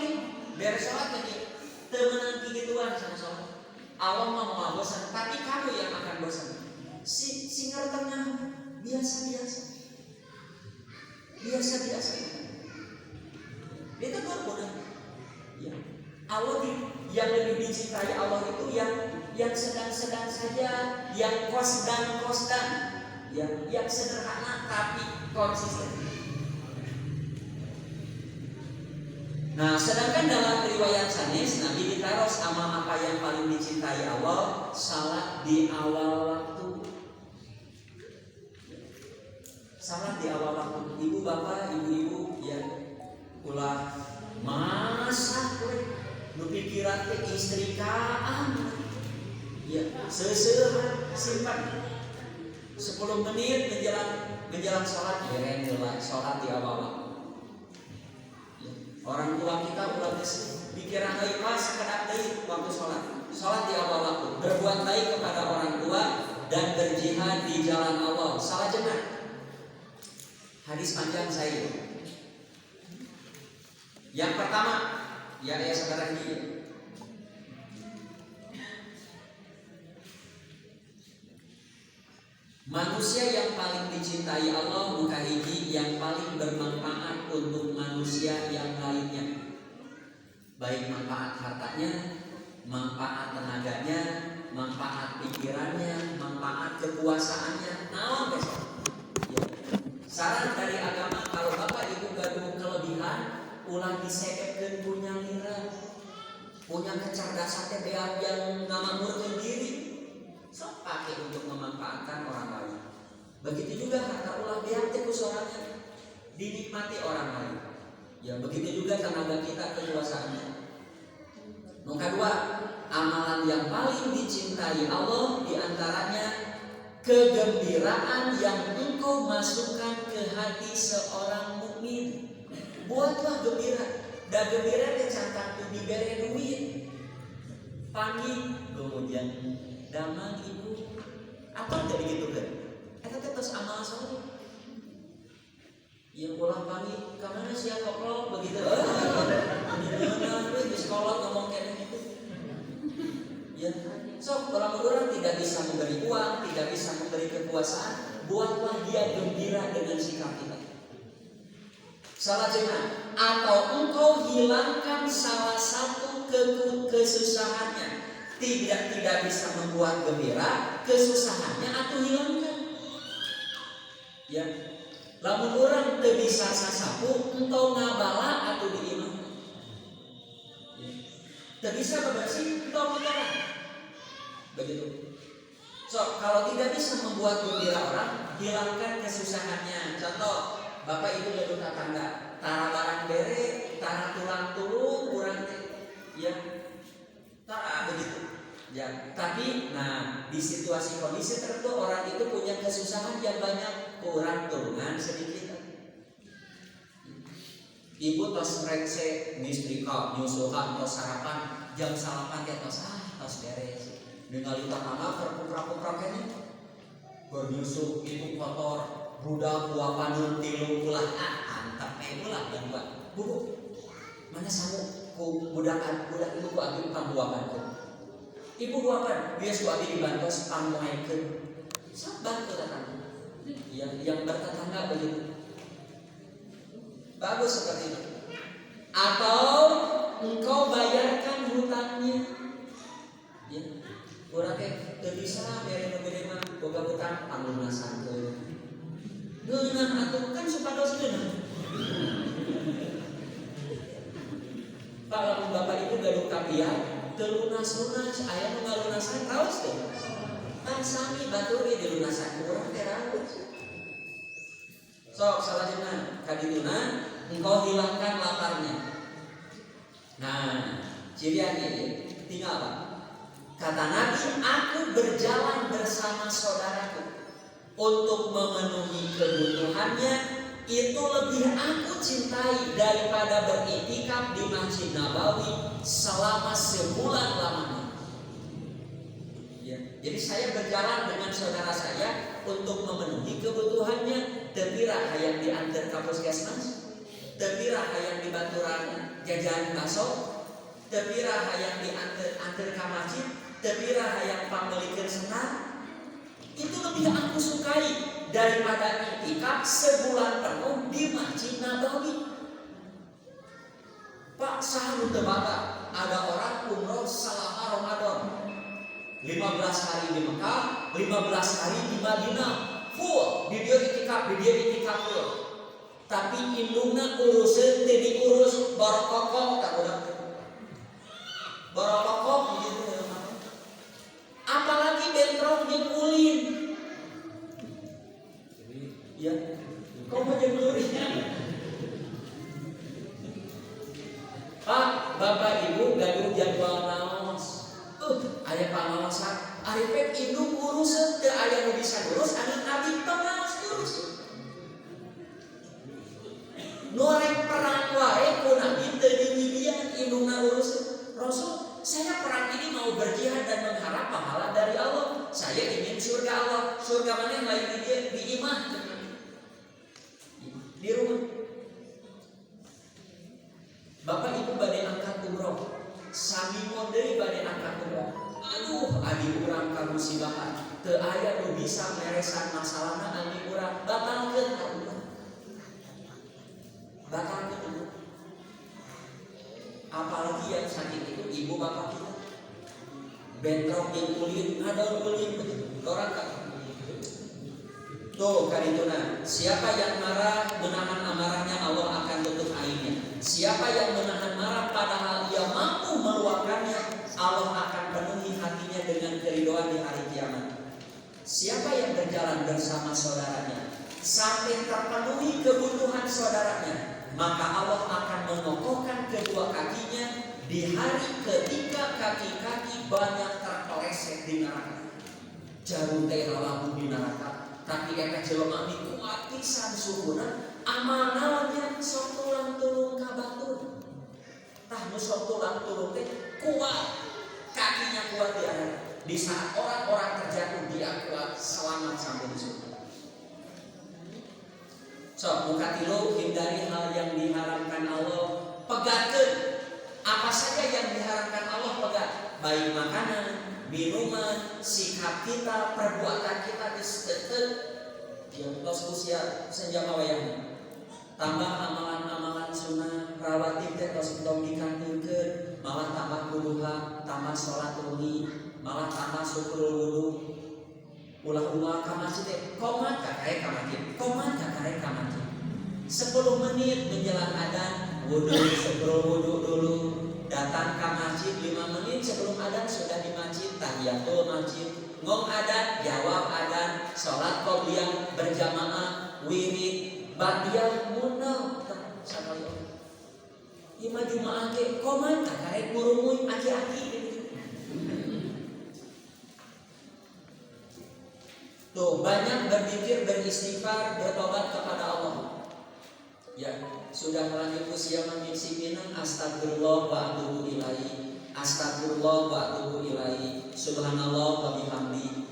beres salat teh teu meunang kigituan sana salat. Allah mah moal bosan, tapi kamu yang akan bosan. Si ngartana biasa-biasa. Biasa-biasa. Itu berbeda. Ya. Allah yang lebih dicintai Allah itu yang sedang-sedang saja, yang kosdan, yang sederhana tapi konsisten. Nah, sedangkan dalam riwayat sanes Nabi ditaros amal apa yang paling dicintai Allah, salat di awal waktu. salat di awal waktu. Ibu bapak, ibu-ibu, ya ulah masak nu pikiran teh istri kaan. Ya, seusehan simpan 10 menit menjelang sholat, ya mulai sholat di awal waktu. Ya, orang tua kita ulah pikiran baik pas sekedar baik waktu sholat di awal waktu, berbuat baik kepada orang tua dan berjihad di jalan Allah. Salah jenah. Hadis panjang saya. Yang pertama, ya sekarang ini. Manusia yang paling dicintai Allah muka hiji yang paling bermanfaat untuk manusia yang lainnya. Baik manfaat hartanya, manfaat tenaganya, manfaat pikirannya, manfaat kekuasaannya. Naon besok? Ya. Saran dari agama kalau bapak ibu gaduh kelebihan, ulah disekepkeun punya lira, punya kecerdasan teh yang ngamamurkeun diri. Sok pakai untuk memanfaatkan orang lain. Begitu juga harta ulah beak teh kusorannya dinikmati orang lain. Ya begitu juga tenaga kita kekuasaannya. Nomor kedua, amalan yang paling dicintai Allah diantaranya kegembiraan yang engkau masukkan ke hati seorang mukmin. Buatlah gembira. Da gembira teh cantak teu dibere duit. Panggil kemudian damang ibu atau jadi gitu kan? Eta teh tos amal soleh. Yang ulah panggil kamana sia koklok begitu. Di sekolah ngomong kayak gitu. Ya, sok orang tidak bisa memberi uang, tidak bisa memberi kekuasaan, buatlah dia gembira dengan sikap kita. Salah jenah, atau engkau hilangkan salah satu kesusahannya, tidak bisa membuat gembira, kesusahannya atau hilangkan. Ya, lamun orang teu bisa sasapu, engkau ngabala atau diimah. Ya. Teu bisa bebersih, engkau ngabala. Begitu. So, kalau tidak bisa membuat gembira orang, hilangkan kesusahannya. Contoh, bapak ibu gaduh tetangga, tara barang bere, tara tulang tulung, urang teh, ya, tara begitu. Ya, tapi, di situasi kondisi tertentu orang itu punya kesusahan yang banyak, kurang tulungan sedikit. Ibu tos rekse, nistrika, nyusuhan, tos sarapan, jam salapan ya tos beres. Dengan lipat nama perpukrak-pukrak ini bernyusup itu kotor ruda buapan tilu ulah antap ulah yang buat buku mana samu ku budak ibu ku abi pambuapan ku ibu buapan bias ku abi dibantos pamuaikeun sabar ku tetangga yang bertetangga begitu bagus seperti itu. Atau engkau bayarkan hutangnya ya. Urang teh teu bisa bere mah boga hutang palunasankeun. Geunah atuh kan supados geunah. Kalau bapak ibu gaduh kapian, teu lunas-lunas aya nu ngalunasan raos teh. Kan sami baturi dilunasan urang teh raos. Sok salajengna kadituna engkau hilangkan laparnya. Nah, cirian ini tinggal apa? Kata Nabi, aku berjalan bersama saudaraku untuk memenuhi kebutuhannya. Itu lebih aku cintai daripada beriktikaf di Masjid Nabawi selama sebulan lamanya. Ya, jadi saya berjalan dengan saudara saya untuk memenuhi kebutuhannya. Tepira hayang diantar ke puskesmas, tepira hayang dibaturan jajan bakso, tepira hayang diantar ke masjid, tepira hayang pambelikeun senang. Itu lebih aku sukai daripada iktikaf sebulan penuh di Masjid Nabawi. Pak saha teu baga ada orang umroh selama Ramadan 15 hari di Mekah, 15 hari di Madinah, full di dia iktikaf full. Tapi indungna urusan teu diurus barokokok tak urang. Barokokok gitu. Apalagi bentrok jeung ulin. Ya, saripet indung urus teu aya nu bisa ngurus anu abdi pengaos urus. Norek perang wae ku nabi teu diwidian indungna urus. Rasul, saya perang ini mau berjihad dan mengharap pahala dari Allah. Saya ingin surga Allah. Surga mana yang lain di imah di rumah. Bapak ibu badai angkat umroh, sami model badai angkat umroh. Aduh, adi urang kamusibahan, teu aya nu bisa meresan masalahna adi urang batalkeun ka umroh. Batalkeun. Apalagi yang sakit itu ibu bapak kita. Bentrok yang kulit, ngadol kulit begitu. Orang kan. Tuh kadituna, siapa yang marah menahan amarahnya Allah akan tutup aibnya. Siapa yang menahan marah padahal ia mampu meluapkannya, Allah akan penuhi hatinya dengan keridhaan di hari kiamat. Siapa yang berjalan bersama saudaranya sampai terpenuhi kebutuhan saudaranya, maka Allah akan mengokohkan kedua kakinya di hari ketika kaki-kaki banyak terpeleset di neraka. Jarum teh labu di neraka, tapi eta jelema ni kuat pisan suhuna, amal naonnya sok tulang tulung ka batur. Tah nu sok tulang tulung teh kuat, kakinya kuat di akhirat. Di saat orang-orang terjatuh dia kuat selamat sampai di surga. So, muka tilu hindari hal yang diharamkan Allah, pegatkeun apa saja yang diharamkan Allah pegat, baik makanan, minuman, sikap kita, perbuatan kita disebutkan yang tos usia senjama wayang. Tambah amalan-amalan sunnah rawatib teh tos tong dikantungkeun, malah tambah kuduha, tambah salat rugi, malah tambah syukur wudu. Ulah-ulah ka masjid teh komat kakare ka masjid, komat kakare ka masjid. 10 menit menjelang adzan wudu, sebelum wudu dulu. Datang ke masjid 5 menit sebelum adzan sudah di masjid, tahiyatul masjid, ngong adzan, jawab adzan, salat qobliyah berjamaah, wirid, ba'diyah munau sakali. Ima jumaah ge komat karek murumuy aki-aki. Tuh banyak berzikir, beristighfar, bertobat kepada Allah. Ya, sudah lanjut usia mengisi minum astagfirullah wa atubu ilaihi. Astagfirullah wa atubu ilaihi. Subhanallah wa bihamdi.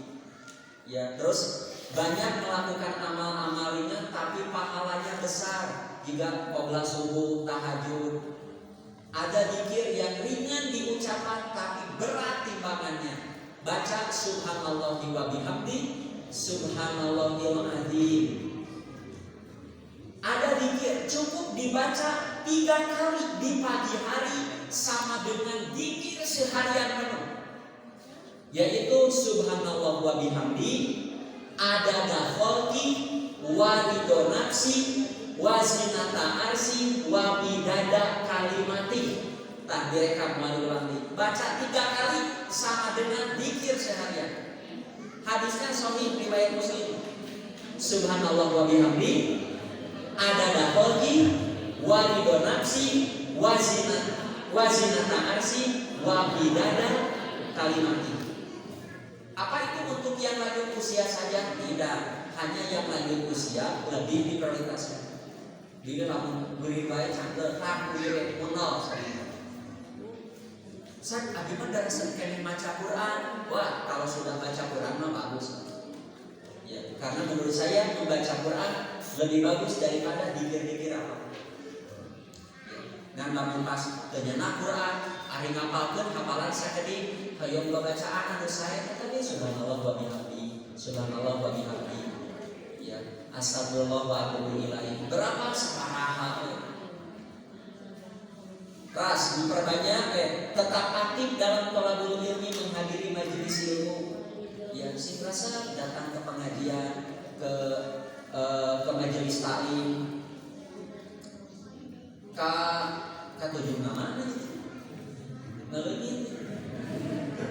Ya, terus banyak melakukan amal-amalnya tapi pahalanya besar. Jika qobla subuh, tahajud. Ada zikir yang ringan diucapkan tapi berat timbangannya. Baca subhanallah wa bihamdi, subhanallahil azim. Ada zikir cukup dibaca 3 kali di pagi hari sama dengan zikir seharian penuh, yaitu subhanallah wa bihamdi, adada khalqi wa ridho nafsi wa zinata arsi wa bidada kalimati. Tak direkam ulang. Baca 3 kali sama dengan zikir seharian. Hadisnya sahih riwayat Muslim. Subhanallah wa bihamdi, adada khalqi wa ridho nafsi wa zinata arsi wa bidada kalimati. Apa itu untuk yang lanjut usia saja? Tidak, hanya yang lanjut usia lebih diprioritaskan. Jadi lamun beri baik cantik tak beri munol saja. Saat abimah dari sekali baca Quran, wah kalau sudah baca Quran mah bagus. Ya, karena menurut saya membaca Quran lebih bagus daripada dikir-dikir apa. Ya, dan lamun pas ternyata Quran, hari ngapalkeun hafalan sakedik, hayang bacaan anu saya tadi subhanallah wa bihamdi, subhanallah wa bihamdi. Ya, astagfirullah wa atubu ilaihi. Berapa separaha? Ras diperbanyak, tetap aktif dalam thalabul ilmi, menghadiri majelis ilmu. Ya, sing rasa datang ke pengajian, ke majelis taklim, ka tujuh nama gitu. Ngeleuwih.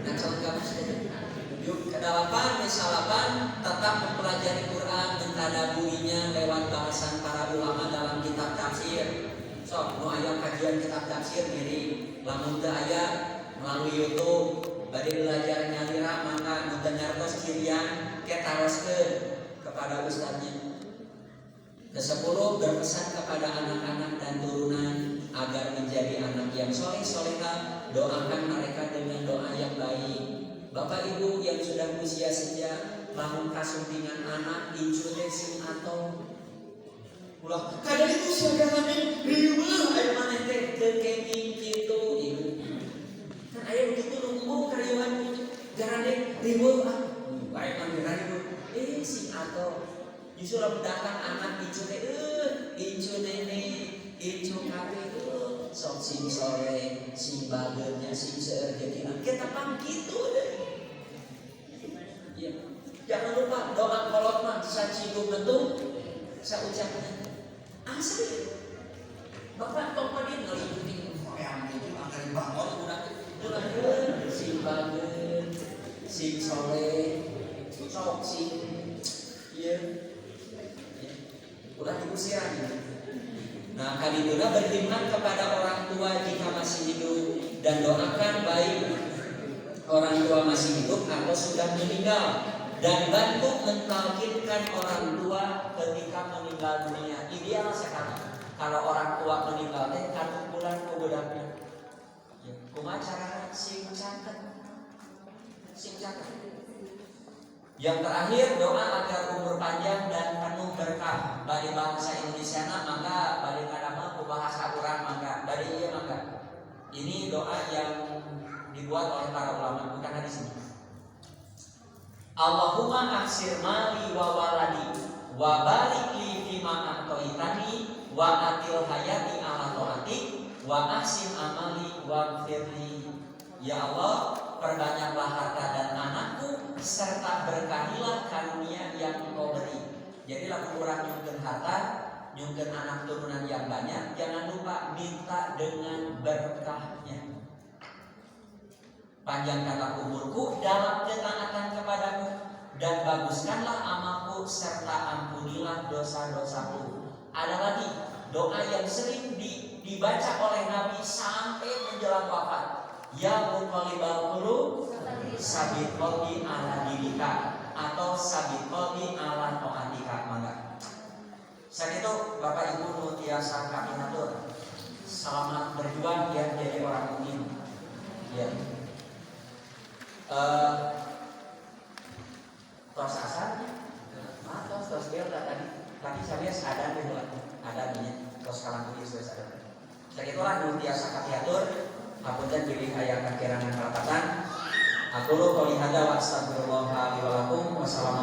Nah, calon kamu yuk kedalapan, misalapan tetap mempelajari Quran, mentadaburinya lewat bahasan para ulama dalam kitab tafsir. So, nu aya kajian kitab tafsir diri, lamun teu aya melalui YouTube, bade belajar nyalira maka nu teu taroskeun kepada ustadznya. Ke-10, berpesan kepada anak-anak dan turunan agar menjadi anak yang soleh soleha. Doakan mereka dengan doa yang baik. Bapak ibu yang sudah usia senja, lamun kasumpingan anak incu teh sing atau ulah kadang itu siapa namanya riweuh aya maneh teh teu kenging kitu ieu. Kan aya begitu lumbuh karyawan garane riweuh bae maneh riweuh sing atau justru lamun datang anak incu teh incu nenek incu kakek sok sing sore sing bageurnya sing seureugeuna kita pang kitu deh. Ya. Jangan lupa doa kolot mah sacidu bentuk saucapna. Asli. Bapak tong mah ngaliputing yang itu angkari bangun udah sing bageun sing sore sok sing ieu ulah diusiran. Nah, kaliduna berkhidmat kepada orang tua jika masih hidup dan doakan baik orang tua masih hidup atau sudah meninggal dan bantu mentalkinkan orang tua ketika meninggal dunia. Ideal sekali kalau orang tua meninggal teh katukulan ku budakna. Ya, kumaha carana sing caket. Yang terakhir doa agar umur panjang dan penuh berkah. Bari bangsa Indonesia maka bari kadama ku bahasa urang maka bari ieu maka. Ini doa yang dibuat oleh para ulama bukan hadis ini. Allahumma aksir mali wa waladi wa barik li fima a'taitani wa atil hayati ala taatik wa ahsin amali wa firli. Ya Allah, perbanyaklah harta dan anakku serta berkahilah karunia yang Engkau beri. Jadi lamun urang nyungkeun harta, nyungkeun anak turunan yang banyak, jangan lupa minta dengan berkahnya. Panjangkanlah umurku dalam ketaatan kepadamu dan baguskanlah amalku serta ampunilah dosa-dosaku. Ada lagi doa yang sering dibaca oleh Nabi sampai menjelang wafat. Ya muqallibal qulub sabit qalbi ala dinika atau sabit qalbi ala taatika. Mangga. Saat itu Bapak Ibu nu tiasa kami atur. Selamat berjuang ya jadi orang mukmin. Ya. Tos asal tos biar tadi saya ada dulu ada nih tos kalang kuis wes ada. Saat itulah nu tiasa kami atur. Hapunten pilih ayat kirangan kelapatan. Aku qouli hadza wa astaghfirullah li wa lakum. Wassalamualaikum